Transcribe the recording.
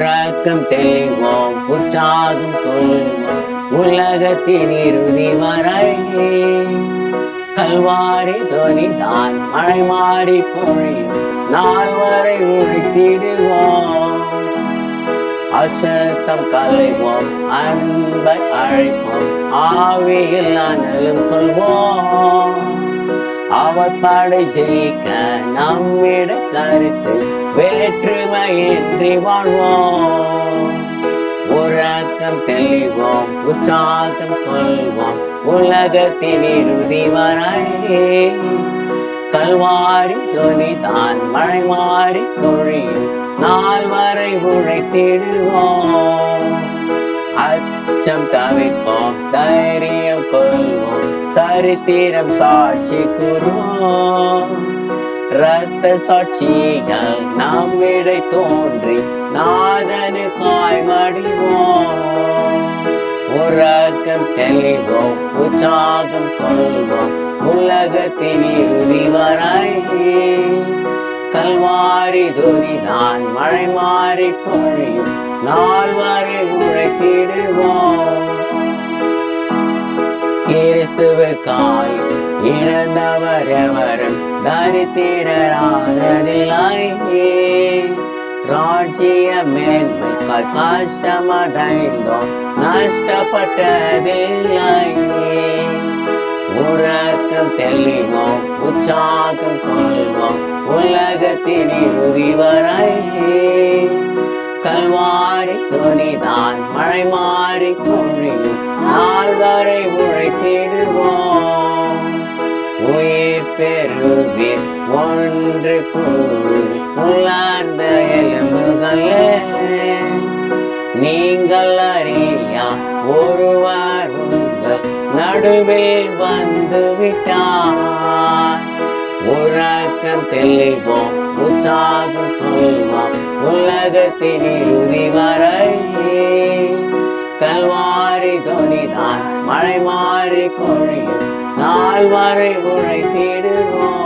உறக்கம் தெளிவோம் உற்சாகம் கொள்வோம் உலகத்தின் இறுதி வரை. கல்வாரி தொனிதான் மழை மாறி பொழியும் நாள் வரை உழைத்திடுவோம். அசத்தம் கலைவோம் அன்பை அழைப்போம் ஆவியில் அனலும் கொள்வோம். அவர் படை ஜெயிக்க நம்மிட கருத்து வேற்றுமையின்றி வாழ்வோம். உறக்கம் தெளிவோம் உற்சாகம் கொள்வோம் உலகத்தின் இறுதி வரை. கல்வாரி தொனிதான் மழை மாறி பொழியும் நாள் வரை உழைத்திடுவோம். அச்சம் தவிர்ப்போம் தைரியம் கொள்வோம் சரித்திரம் சாட்சி கூறுவோம். இரத்த சாட்சிகள் நம்மிடை தோன்றி நாதனுக்காய் மடிவோம். உறக்கம் தெளிவோம் உற்சாகம் கொள்வோம் உலகத்தின் இறுதி வரை. கல்வாரி துனிதான் மழை மாறி பொழியும் நாள் வரை உழைத்திடுவோம். கிறிஸ்துவுக்காய் இழந்தவர் எவரும் தரித்திரரானதில்லை. ராஜ்ய மேன்மைக்காய் கஷ்டமடைந்தோம் நஷ்டப்பட்டதில்லை. உறக்கம் தெளிவோம் உற்சாகம் கொள்வோம் உலகத்தின் இறுதி வரை. கல்வாரி துனிதான் மழை மாறி பொழியும் நாள் வரை உழைத்திடுவோம். உயிர் பெறுவீர் ஒன்று கூடி உலர்ந்த எலும்புகளே. நீங்கள் அறியா ஒருவர் உங்கள் நடுவில் வந்து விட்டார். உறக்கம் தெளிவோம் உற்சாகம் கொள்வோம் உலகத்தின் இறுதி வரை. கல்வாரி தொனிதான் மழை மாறி பொழியும் நாள் வரை உழைத்திடுவோம்.